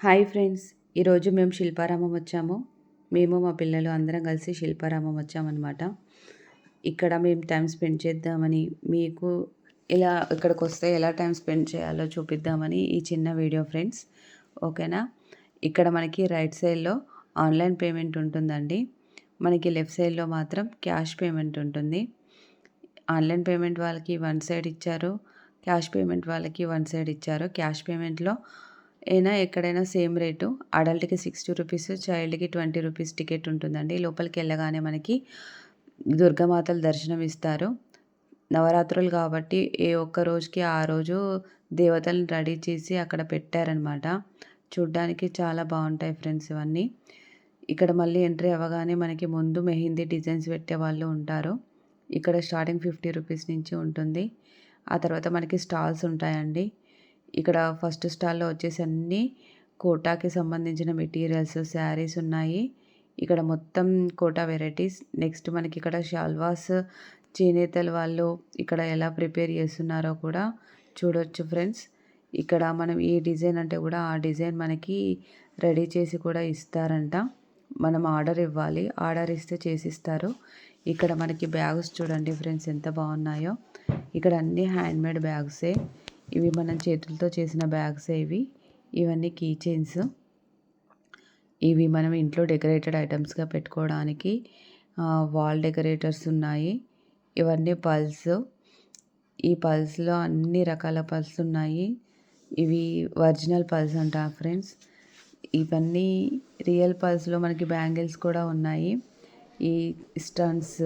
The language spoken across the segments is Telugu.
హాయ్ ఫ్రెండ్స్, ఈరోజు మేము శిల్పారామం వచ్చాము. మేము మా పిల్లలు అందరం కలిసి శిల్పారామం వచ్చామన్నమాట. ఇక్కడ మేము టైం స్పెండ్ చేద్దామని, మీకు ఇక్కడికి వస్తే ఎలా టైం స్పెండ్ చేయాలో చూపిద్దామని ఈ చిన్న వీడియో ఫ్రెండ్స్. ఓకేనా? ఇక్కడ మనకి రైట్ సైడ్లో ఆన్లైన్ పేమెంట్ ఉంటుందండి. మనకి లెఫ్ట్ సైడ్లో మాత్రం క్యాష్ పేమెంట్ ఉంటుంది. ఆన్లైన్ పేమెంట్ వాళ్ళకి వన్ సైడ్ ఇచ్చారు, క్యాష్ పేమెంట్ వాళ్ళకి వన్ సైడ్ ఇచ్చారు. క్యాష్ పేమెంట్లో ఎక్కడైనా సేమ్ రేటు. అడల్ట్‌కి 60 రూపీస్, చైల్డ్‌కి 20 రూపీస్ టికెట్ ఉంటుందండి. లోపలికి వెళ్ళగానే మనకి దుర్గామాతల దర్శనం ఇస్తారు. నవరాత్రులు కాబట్టి ఏ ఒక్క రోజుకి ఆ రోజు దేవతలను రెడీ చేసి అక్కడ పెట్టారనమాట. చూడ్డానికి చాలా బాగుంటాయి ఫ్రెండ్స్ ఇవన్నీ. ఇక్కడ మళ్ళీ ఎంట్రీ అవ్వగానే మనకి ముందు మెహందీ డిజైన్స్ పెట్టే వాళ్ళు ఉంటారు. ఇక్కడ స్టార్టింగ్ 50 రూపీస్ నుంచి ఉంటుంది. ఆ తర్వాత మనకి స్టాల్స్ ఉంటాయండి. ఇక్కడ ఫస్ట్ స్టాల్‌లో వచ్చేసి అన్నీ కోటాకి సంబంధించిన మెటీరియల్స్, శారీస్ ఉన్నాయి. ఇక్కడ మొత్తం కోటా వెరైటీస్. నెక్స్ట్ మనకి ఇక్కడ షాల్వాస్, చేనేతలు వాళ్ళు ఇక్కడ ఎలా ప్రిపేర్ చేస్తున్నారో కూడా చూడొచ్చు ఫ్రెండ్స్. ఇక్కడ మనం ఏ డిజైన్ అంటే కూడా ఆ డిజైన్ మనకి రెడీ చేసి కూడా ఇస్తారంట. మనం ఆర్డర్ ఇవ్వాలి. ఆర్డర్ ఇస్తే చేసిస్తారు. ఇక్కడ మనకి బ్యాగ్స్ చూడండి ఫ్రెండ్స్ ఎంత బాగున్నాయో. ఇక్కడ అన్నీ హ్యాండ్‌మేడ్ బ్యాగ్సే. ఇవి మనం చేతులతో చేసిన బ్యాగ్సే ఇవి. ఇవన్నీ కీ చైన్స్. ఇవి మనం ఇంట్లో డెకరేటెడ్ ఐటమ్స్‌గా పెట్టుకోవడానికి వాల్ డెకరేటర్స్ ఉన్నాయి. ఇవన్నీ పర్ల్స్. ఈ పర్ల్స్‌లో అన్ని రకాల పర్ల్స్ ఉన్నాయి. ఇవి ఒరిజినల్ పర్ల్స్ అంట ఫ్రెండ్స్. ఇవన్నీ రియల్ పర్ల్స్‌లో మనకి బ్యాంగిల్స్ కూడా ఉన్నాయి. ఈ స్టడ్స్,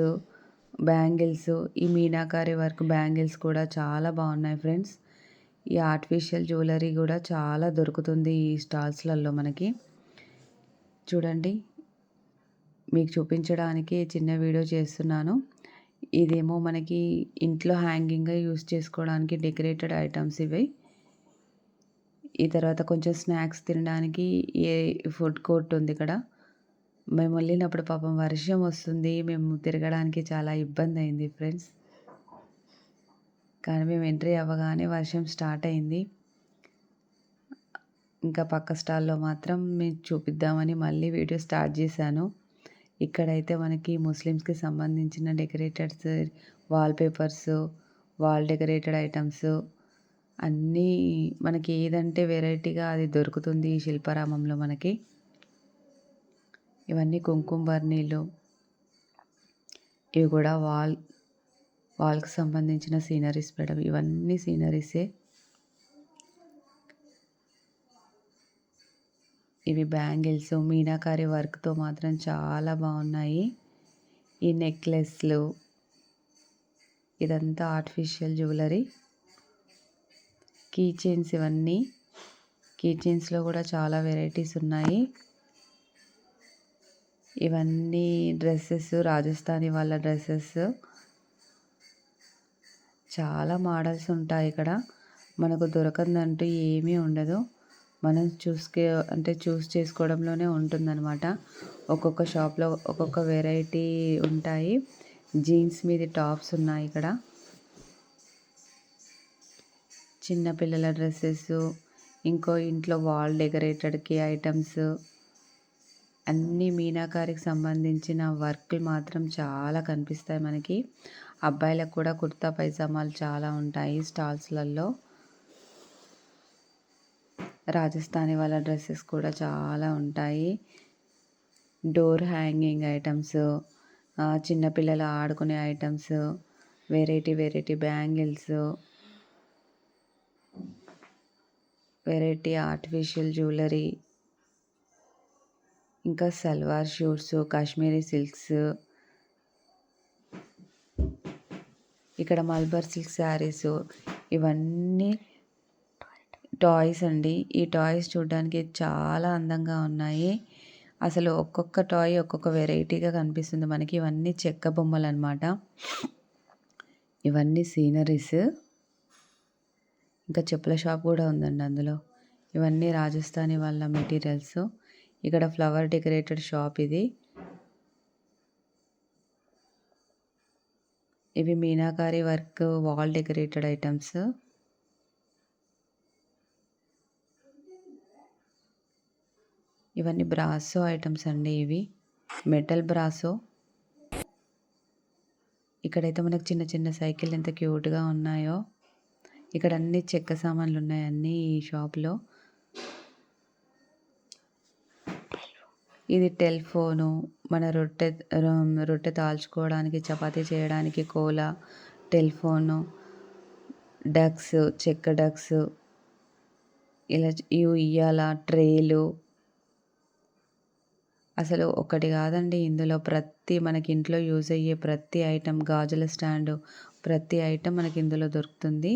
బ్యాంగిల్స్, ఈ మీనాకారి వర్క్ బ్యాంగిల్స్ కూడా చాలా బాగున్నాయి ఫ్రెండ్స్. ఈ ఆర్టిఫిషియల్ జ్యువెలరీ కూడా చాలా దొరుకుతుంది ఈ స్టాల్స్‌లలో మనకి. చూడండి, మీకు చూపించడానికి చిన్న వీడియో చేస్తున్నాను. ఇదేమో మనకి ఇంట్లో హ్యాంగింగ్‌గా యూజ్ చేసుకోవడానికి డెకరేటెడ్ ఐటమ్స్ ఇవి. ఈ తర్వాత కొంచెం స్నాక్స్ తినడానికి ఫుడ్ కోర్ట్ ఉంది ఇక్కడ. మేము వెళ్ళినప్పుడు పాపం వర్షం వస్తుంది. మేము తిరగడానికి చాలా ఇబ్బంది అయింది ఫ్రెండ్స్. కానీ మేము ఎంట్రీ అవ్వగానే వర్షం స్టార్ట్ అయింది. ఇంకా పక్క స్టాల్‌లో మాత్రం మీకు చూపిద్దామని మళ్ళీ వీడియో స్టార్ట్ చేశాను. ఇక్కడైతే మనకి ముస్లిమ్స్‌కి సంబంధించిన డెకరేటెడ్స్, వాల్‌పేపర్స్, వాల్ డెకరేటెడ్ ఐటమ్స్ అన్నీ మనకి ఏదంటే వెరైటీగా అది దొరుకుతుంది ఈ శిల్పారామంలో మనకి. ఇవన్నీ కుంకుమ బర్నీలు. ఇవి కూడా వాల్‌కి సంబంధించిన సీనరీస్ మేడం. ఇవన్నీ సీనరీసే. ఇవి బ్యాంగిల్స్ మీనాకారి వర్క్‌తో మాత్రం చాలా బాగున్నాయి. ఈ నెక్లెస్లు, ఇదంతా ఆర్టిఫిషియల్ జ్యువెలరీ. కీ చైన్స్ ఇవన్నీ. కీ చైన్స్‌లో కూడా చాలా వెరైటీస్ ఉన్నాయి. ఇవన్నీ డ్రెస్సెస్, రాజస్థానీ వాళ్ళ డ్రెస్సెస్. చాలా మోడల్స్ ఉంటాయి ఇక్కడ. మనకు దొరకందంటూ ఏమీ ఉండదు. మనం చూస్ చేసుకోవడంలోనే ఉంటుందన్నమాట. ఒక్కొక్క షాప్‌లో ఒక్కొక్క వెరైటీ ఉంటాయి. జీన్స్ మీది టాప్స్ ఉన్నాయి ఇక్కడ. చిన్న పిల్లల డ్రెస్సెస్, ఇంకో ఇంట్లో వాల్ డెకరేటెడ్‌కి ఐటమ్స్ అన్నీ మీనాకారికి సంబంధించిన వర్క్‌లు మాత్రం చాలా కనిపిస్తాయి మనకి. అబ్బాయిలకు కూడా కుర్తా పైజామాలు చాలా ఉంటాయి స్టాల్స్‌లలో. రాజస్థానీ వాళ్ళ డ్రెస్సెస్ కూడా చాలా ఉంటాయి. డోర్ హ్యాంగింగ్ ఐటమ్స్, చిన్నపిల్లలు ఆడుకునే items, variety bangles, variety artificial jewellery, ఇంకా సల్వార్ షూట్స్, కాశ్మీరీ సిల్క్స్. ఇక్కడ మల్బర్ సిల్క్ శారీస్. ఇవన్నీ టాయ్స్ అండి. ఈ టాయ్స్ చూడడానికి చాలా అందంగా ఉన్నాయి. అసలు ఒక్కొక్క టాయ్ ఒక్కొక్క వెరైటీగా కనిపిస్తుంది మనకి. ఇవన్నీ చెక్క బొమ్మలు అనమాట. ఇవన్నీ సీనరీస్. ఇంకా చెప్పుల షాప్ కూడా ఉందండి అందులో. ఇవన్నీ రాజస్థానీ వాళ్ళ మెటీరియల్స్. ఇక్కడ ఫ్లవర్ డెకరేటెడ్ షాప్ ఇది. ఇవి meenakari work wall decorated items. ఇవన్నీ బ్రాసో ఐటమ్స్ అండి ఇవి. Metal brasso. ఇక్కడైతే మనకు చిన్న చిన్న సైకిల్ ఎంత క్యూట్‌గా ఉన్నాయో. ఇక్కడ అన్ని చెక్క సామాన్లున్నాయి అన్నీ ఈ షాప్‌లో. ఇది టెలిఫోను, మన రొట్టె తాల్చుకోవడానికి, చపాతీ చేయడానికి కోలా, టెలిఫోను, డక్స్, చెక్క డక్స్, ఇలా ఈ ఉయ్యాల, ట్రేలు. అసలు ఒకటి కాదండి ఇందులో ప్రతి మనకి ఇంట్లో యూజ్ అయ్యే ప్రతి ఐటెం, గాజుల స్టాండు, ప్రతి ఐటెం మనకి ఇందులో దొరుకుతుంది.